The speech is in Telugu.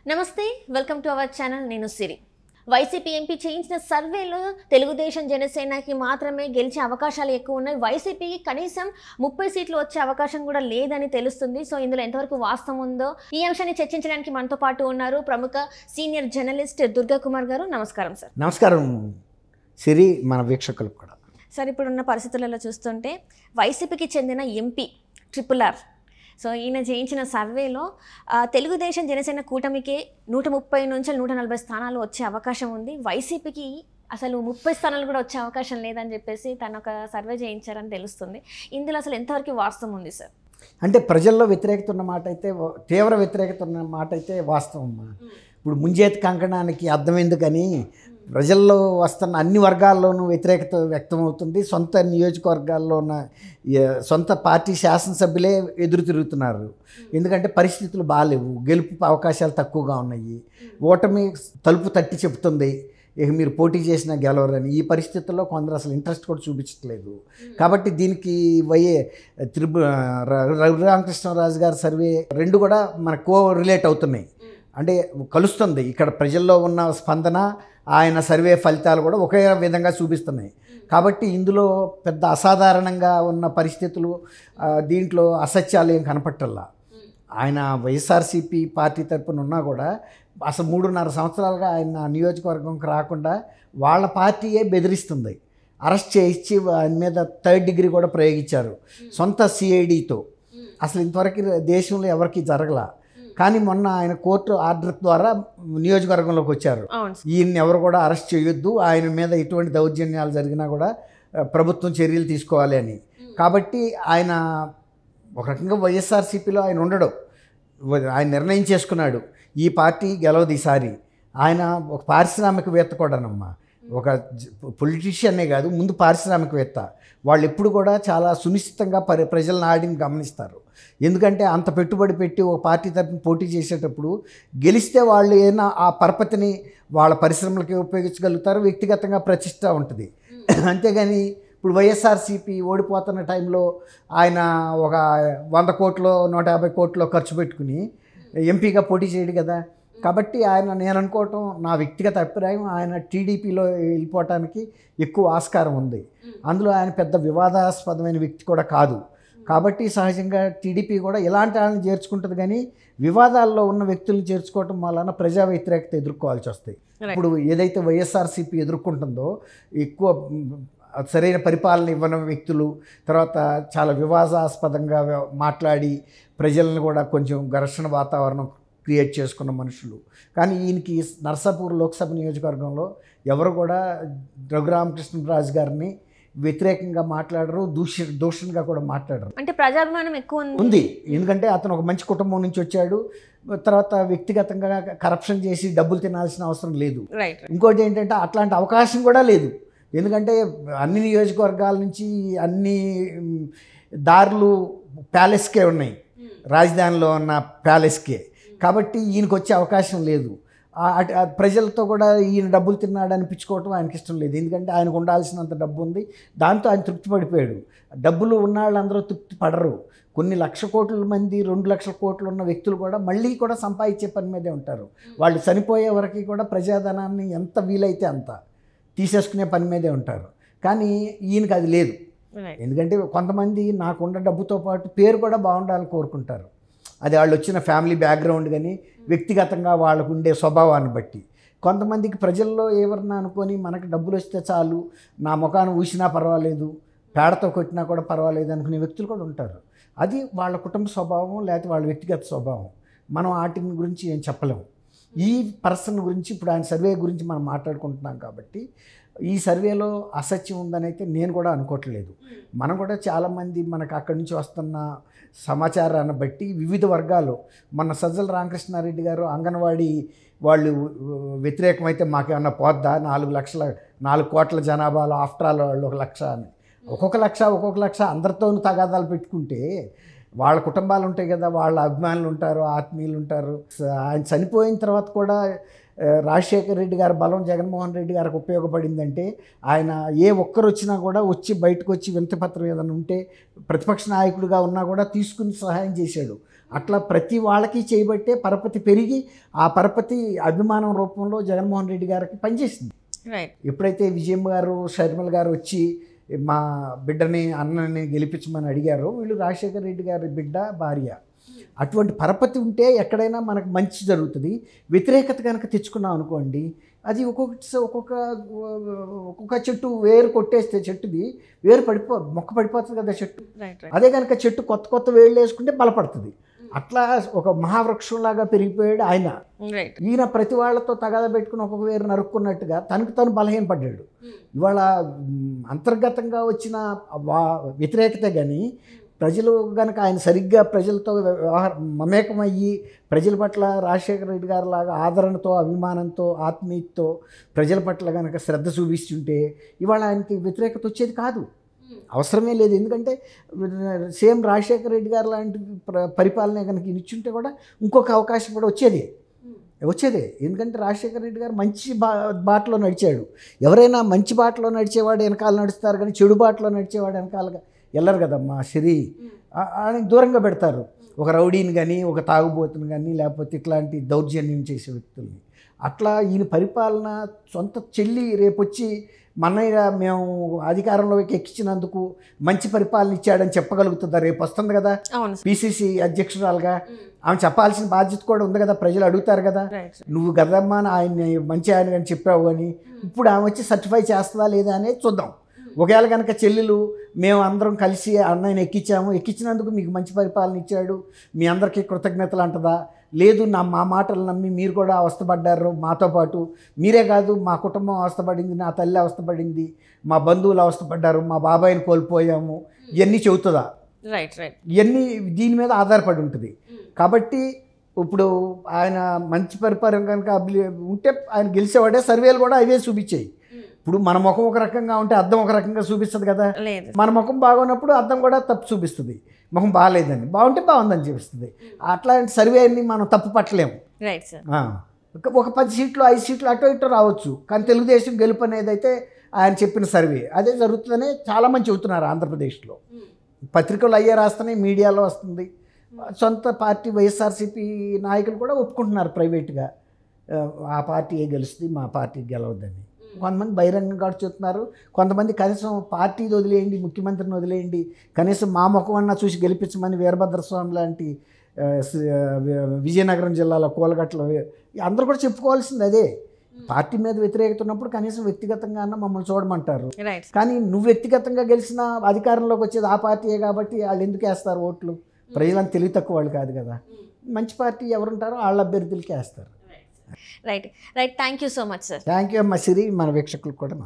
నమస్తే వెల్కమ్ టు అవర్ ఛానల్. నేను సిరి. వైసీపీ ఎంపీ చేయించిన సర్వేలో తెలుగుదేశం జనసేనకి మాత్రమే గెలిచే అవకాశాలు ఎక్కువ ఉన్నాయి. వైసీపీకి కనీసం 30 సీట్లు వచ్చే అవకాశం కూడా లేదని తెలుస్తుంది. సో ఇందులో ఎంతవరకు వాస్తవం ఉందో ఈ అంశాన్ని చర్చించడానికి మనతో పాటు ఉన్నారు ప్రముఖ సీనియర్ జర్నలిస్ట్ దుర్గా కుమార్ గారు. నమస్కారం సార్. నమస్కారం సిరి, మన వీక్షకులకు కూడా. సార్, ఇప్పుడున్న పరిస్థితులలో చూస్తుంటే వైసీపీకి చెందిన ఎంపీ RRR, సో ఈయన చేయించిన సర్వేలో తెలుగుదేశం జనసేన కూటమికి 130 నుంచి 140 స్థానాలు వచ్చే అవకాశం ఉంది. వైసీపీకి అసలు 30 స్థానాలు కూడా వచ్చే అవకాశం లేదని చెప్పేసి తను ఒక సర్వే చేయించారని తెలుస్తుంది. ఇందులో అసలు ఎంతవరకు వాస్తవం ఉంది సార్? అంటే ప్రజల్లో వ్యతిరేకత ఉన్న మాట అయితే, తీవ్ర వ్యతిరేకత ఉన్న మాట అయితే వాస్తవం. ఇప్పుడు ముంజేతి కంకణానికి అర్థం ఎందుకని ప్రజల్లో వస్తున్న అన్ని వర్గాల్లోనూ వ్యతిరేకత వ్యక్తమవుతుంది. సొంత నియోజకవర్గాల్లో ఉన్న సొంత పార్టీ శాసనసభ్యులే ఎదురు తిరుగుతున్నారు. ఎందుకంటే పరిస్థితులు బాగాలేవు, గెలుపు అవకాశాలు తక్కువగా ఉన్నాయి, ఓటమి తలుపు తట్టి చెబుతుంది, ఇక మీరు పోటీ చేసినా గెలవరని. ఈ పరిస్థితుల్లో కొందరు అసలు ఇంట్రెస్ట్ కూడా చూపించట్లేదు. కాబట్టి దీనికి రఘురామకృష్ణరాజు గారి సర్వే రెండు కూడా మన రిలేట్ అవుతున్నాయి. అంటే కలుస్తుంది. ఇక్కడ ప్రజల్లో ఉన్న స్పందన, ఆయన సర్వే ఫలితాలు కూడా ఒకే విధంగా చూపిస్తున్నాయి. కాబట్టి ఇందులో పెద్ద అసాధారణంగా ఉన్న పరిస్థితులు, దీంట్లో అసత్యాలు ఏం కనపట్టల్లా. ఆయన వైఎస్ఆర్సీపీ పార్టీ తరపున ఉన్నా కూడా అసలు 3.5 సంవత్సరాలుగా ఆయన నియోజకవర్గంకి రాకుండా వాళ్ళ పార్టీయే బెదిరిస్తుంది. అరెస్ట్ చేయించి ఆయన మీద 3rd డిగ్రీ కూడా ప్రయోగించారు సొంత సిఐడితో. అసలు ఇంతవరకు దేశంలో ఎవరికి జరగల. కానీ మొన్న ఆయన కోర్టు ఆర్డర్ ద్వారా నియోజకవర్గంలోకి వచ్చారు. ఈయన్ని ఎవరు కూడా అరెస్ట్ చేయొద్దు, ఆయన మీద ఎటువంటి దౌర్జన్యాలు జరిగినా కూడా ప్రభుత్వం చర్యలు తీసుకోవాలి అని. కాబట్టి ఆయన ఒక రకంగా వైఎస్ఆర్సీపీలో ఆయన ఉండడు. ఆయన నిర్ణయం చేసుకున్నాడు, ఈ పార్టీ గెలవదు ఈసారి. ఆయన ఒక పారిశ్రామికవేత్త కూడానమ్మా, ఒక పొలిటీషియన్నే కాదు, ముందు పారిశ్రామికవేత్త. వాళ్ళు ఎప్పుడు కూడా చాలా సునిశ్చితంగా ప్రజల నాడిని గమనిస్తారు. ఎందుకంటే అంత పెట్టుబడి పెట్టి ఒక పార్టీ తరపున పోటీ చేసేటప్పుడు గెలిస్తే వాళ్ళు ఏదైనా ఆ పరపతిని వాళ్ళ పరిశ్రమలకి ఉపయోగించగలుగుతారు, వ్యక్తిగతంగా ప్రతిష్ట ఉంటుంది. అంతేగాని ఇప్పుడు వైఎస్ఆర్సీపీ ఓడిపోతున్న టైంలో ఆయన ఒక 100 కోట్లు 150 కోట్లు ఖర్చు పెట్టుకుని ఎంపీగా పోటీ చేయడు కదా. కాబట్టి ఆయన, నేను అనుకోవటం, నా వ్యక్తిగత అభిప్రాయం, ఆయన టీడీపీలో వెళ్ళిపోవటానికి ఎక్కువ ఆస్కారం ఉంది. అందులో ఆయన పెద్ద వివాదాస్పదమైన వ్యక్తి కూడా కాదు. కాబట్టి సహజంగా టీడీపీ కూడా ఇలాంటి వాళ్ళని చేర్చుకుంటుంది, కానీ వివాదాల్లో ఉన్న వ్యక్తులను చేర్చుకోవటం వలన ప్రజా వ్యతిరేకత ఎదుర్కోవాల్సి వస్తాయి. ఇప్పుడు ఏదైతే వైఎస్ఆర్సీపీ ఎదుర్కొంటుందో, ఎక్కువ సరైన పరిపాలన ఇవ్వని వ్యక్తులు, తర్వాత చాలా వివాదాస్పదంగా మాట్లాడి ప్రజలను కూడా కొంచెం ఘర్షణ వాతావరణం క్రియేట్ చేసుకున్న మనుషులు. కానీ ఈయనకి నర్సాపూర్ లోక్సభ నియోజకవర్గంలో ఎవరు కూడా రఘురామకృష్ణరాజు గారిని వ్యతిరేకంగా మాట్లాడరు, దూషణగా కూడా మాట్లాడరు. అంటే ప్రజాభిమానం ఎక్కువ ఉంది. ఎందుకంటే అతను ఒక మంచి కుటుంబం నుంచి వచ్చాడు. తర్వాత వ్యక్తిగతంగా కరప్షన్ చేసి డబ్బులు తినాల్సిన అవసరం లేదు. ఇంకోటి ఏంటంటే అట్లాంటి అవకాశం కూడా లేదు. ఎందుకంటే అన్ని నియోజకవర్గాల నుంచి అన్ని దారులు ప్యాలెస్కే ఉన్నాయి, రాజధానిలో ఉన్న ప్యాలెస్కే. కాబట్టి ఈయనకు వచ్చే అవకాశం లేదు. ప్రజలతో కూడా ఈయన డబ్బులు తిన్నాడు అనిపించుకోవటం ఆయనకి ఇష్టం లేదు. ఎందుకంటే ఆయనకు ఉండాల్సినంత డబ్బు ఉంది, దాంతో ఆయన తృప్తి పడిపోయాడు. డబ్బులు ఉన్న వాళ్ళందరూ తృప్తి పడరు. కొన్ని లక్ష కోట్ల మంది, 2 లక్షల కోట్లు ఉన్న వ్యక్తులు కూడా మళ్ళీ కూడా సంపాదించే పని మీదే ఉంటారు. వాళ్ళు చనిపోయే వరకు కూడా ప్రజాధనాన్ని ఎంత వీలైతే అంత తీసేసుకునే పని మీదే ఉంటారు. కానీ ఈయనకి అది లేదు. ఎందుకంటే కొంతమంది నాకున్న డబ్బుతో పాటు పేరు కూడా బాగుండాలని కోరుకుంటారు. అది వాళ్ళు వచ్చిన ఫ్యామిలీ బ్యాక్గ్రౌండ్ కానీ వ్యక్తిగతంగా వాళ్ళకు ఉండే స్వభావాన్ని బట్టి. కొంతమందికి ప్రజల్లో ఎవరన్నా అనుకొని మనకు డబ్బులు వస్తే చాలు, నా ముఖాన్ని ఊసినా పర్వాలేదు, పేడతో కొట్టినా కూడా పర్వాలేదు అనుకునే వ్యక్తులు కూడా ఉంటారు. అది వాళ్ళ కుటుంబ స్వభావం, లేకపోతే వాళ్ళ వ్యక్తిగత స్వభావం. మనం వాటి గురించి ఏం చెప్పలేము. ఈ పర్సన్ గురించి, ఇప్పుడు ఆయన సర్వే గురించి మనం మాట్లాడుకుంటున్నాం కాబట్టి, ఈ సర్వేలో అసత్యం ఉందని అయితే నేను కూడా అనుకోవట్లేదు. మనం కూడా చాలామంది మనకు అక్కడి నుంచి వస్తున్న సమాచారాన్ని బట్టి వివిధ వర్గాలు, మన సజ్జల రామకృష్ణారెడ్డి గారు అంగన్వాడీ వాళ్ళు వ్యతిరేకమైతే మాకేమన్నా పోద్దా, 4 కోట్ల జనాభాలో ఆఫ్టర్ ఆల్ వాళ్ళు 1 లక్ష అని, ఒక్కొక్క లక్ష అందరితోనూ తగాదాలు పెట్టుకుంటే వాళ్ళ కుటుంబాలు ఉంటాయి కదా, వాళ్ళ అభిమానులు ఉంటారు, ఆత్మీయులు ఉంటారు. ఆయన చనిపోయిన తర్వాత కూడా రాజశేఖర రెడ్డి గారి బలం జగన్మోహన్ రెడ్డి గారికి ఉపయోగపడిందంటే ఆయన ఏ ఒక్కరు వచ్చినా కూడా వచ్చి బయటకు వచ్చి వినతిపత్రం ఏదైనా ఉంటే ప్రతిపక్ష నాయకుడిగా ఉన్నా కూడా తీసుకుని సహాయం చేశాడు. అట్లా ప్రతి వాళ్ళకి చేయబట్టే పరపతి పెరిగి ఆ పరపతి అభిమానం రూపంలో జగన్మోహన్ రెడ్డి గారికి పనిచేసింది. ఎప్పుడైతే విజయమ్మ గారు షర్మిల గారు వచ్చి మా బిడ్డని అన్నని గెలిపించమని అడిగారో వీళ్ళు రాజశేఖర రెడ్డి గారి బిడ్డ భార్య. అటువంటి పరపతి ఉంటే ఎక్కడైనా మనకు మంచి జరుగుతుంది. వ్యతిరేకత కనుక తెచ్చుకున్నాం అనుకోండి, అది ఒక్కొక్క చెట్టు వేరు కొట్టేస్తే చెట్టుది వేరు మొక్క పడిపోతుంది కదా చెట్టు. అదే కనుక చెట్టు కొత్త వేళ్ళు వేసుకుంటే బలపడుతుంది. అట్లా ఒక మహావృక్షంలాగా పెరిగిపోయాడు ఆయన. ఈయన ప్రతి వాళ్ళతో తగాద పెట్టుకుని ఒక్కొక్క వేరు నరుక్కున్నట్టుగా తనకు తను బలహీనపడ్డాడు. ఇవాళ అంతర్గతంగా వచ్చిన వ్యతిరేకత కానీ ప్రజలు కనుక ఆయన సరిగ్గా ప్రజలతో మమేకమయ్యి ప్రజల పట్ల రాజశేఖర రెడ్డి గారి లాగా ఆదరణతో అభిమానంతో ఆత్మీయతతో ప్రజల పట్ల కనుక శ్రద్ధ చూపిస్తుంటే ఇవాళ ఆయనకి వ్యతిరేకత వచ్చేది కాదు, అవసరమే లేదు. ఎందుకంటే సేమ్ రాజశేఖర రెడ్డి గారు లాంటి పరిపాలన కనుక ఇచ్చుంటే కూడా ఇంకొక అవకాశం కూడా వచ్చేదే. ఎందుకంటే రాజశేఖర రెడ్డి గారు మంచి బాటలో నడిచాడు. ఎవరైనా మంచి బాటలో నడిచేవాడు వెనకాల నడుస్తారు, కానీ చెడు బాటలో నడిచేవాడు వెనకాలగా వెళ్ళరు కదమ్మా. ఆయనకి దూరంగా పెడతారు, ఒక రౌడీని కానీ ఒక తాగుబోతుని కానీ లేకపోతే ఇట్లాంటి దౌర్జన్యం చేసే వ్యక్తుల్ని. అట్లా ఈయన పరిపాలన సొంత చెల్లి రేపొచ్చి మన్నయ్య మేము అధికారంలోకి ఎక్కించినందుకు మంచి పరిపాలన ఇచ్చాడని చెప్పగలుగుతుందా? రేపు వస్తుంది కదా పిసిసి అధ్యక్షురాలుగా, ఆమె చెప్పాల్సిన బాధ్యత కూడా ఉంది కదా. ప్రజలు అడుగుతారు కదా, నువ్వు గదమ్మా ఆయన్ని మంచి ఆయన అని చెప్పావు అని. ఇప్పుడు ఆమె వచ్చి సర్టిఫై చేస్తుందా లేదా అనేది చూద్దాం. ఒకవేళ కనుక చెల్లెలు మేము అందరం కలిసి అన్నయ్యని ఎక్కించినందుకు మీకు మంచి పరిపాలన ఇచ్చాడు, మీ అందరికీ కృతజ్ఞతలు అంటదా? లేదు, మా మాటలు నమ్మి మీరు కూడా అవస్థపడ్డారు మాతో పాటు, మీరే కాదు మా కుటుంబం అవస్థపడింది, నా తల్లి అవస్థపడింది, మా బంధువులు అవస్థపడ్డారు, మా బాబాయిని కోల్పోయాము, ఇవన్నీ చెబుతుందా? ఇవన్నీ దీని మీద ఆధారపడి ఉంటుంది. కాబట్టి ఇప్పుడు ఆయన మంచి పరిపాలన కనుక ఉంటే ఆయన గెలిచేవాడే. సర్వేలు కూడా అవే చూపించాయి. ఇప్పుడు మన ముఖం ఒక రకంగా ఉంటే అద్దం ఒక రకంగా చూపిస్తుంది కదా. మన ముఖం బాగున్నప్పుడు అద్దం కూడా తప్పు చూపిస్తుంది, ముఖం బాగాలేదని. బాగుంటే బాగుందని చూపిస్తుంది. అట్లాంటి సర్వేని మనం తప్పు పట్టలేము. ఒక 10 సీట్లు 5 సీట్లు అటో ఇటో రావచ్చు, కానీ తెలుగుదేశం గెలుపు అనేది అయితే ఆయన చెప్పిన సర్వే అదే జరుగుతుందని చాలామంది చెబుతున్నారు. ఆంధ్రప్రదేశ్లో పత్రికలు అయ్యే రాస్తున్నాయి, మీడియాలో వస్తుంది. సొంత పార్టీ వైఎస్ఆర్సీపీ నాయకులు కూడా ఒప్పుకుంటున్నారు ప్రైవేట్గా, ఆ పార్టీ గెలుస్తుంది, మా పార్టీ గెలవద్దని. కొంతమంది బహిరంగంగా చెప్తున్నారు, కొంతమంది కనీసం పార్టీని వదిలేయండి, ముఖ్యమంత్రిని వదిలేయండి, కనీసం మా ముఖం అన్నా చూసి గెలిపించమని వీరభద్రస్వామి లాంటి విజయనగరం జిల్లాలో కోలగట్లో అందరూ కూడా చెప్పుకోవాల్సింది అదే. పార్టీ మీద వ్యతిరేకత ఉన్నప్పుడు కనీసం వ్యక్తిగతంగా అన్న మమ్మల్ని చూడమంటారు. కానీ నువ్వు వ్యక్తిగతంగా గెలిచిన అధికారంలోకి వచ్చేది ఆ పార్టీయే కాబట్టి వాళ్ళు ఎందుకు వేస్తారు ఓట్లు? ప్రజలను తెలివి తక్కువ వాళ్ళు కాదు కదా. మంచి పార్టీ ఎవరుంటారో వాళ్ళ అభ్యర్థులకి వేస్తారు. Right. Thank you so much sir. Thank you అమ్మ సిరి, మన వీక్షకులకు కూడా.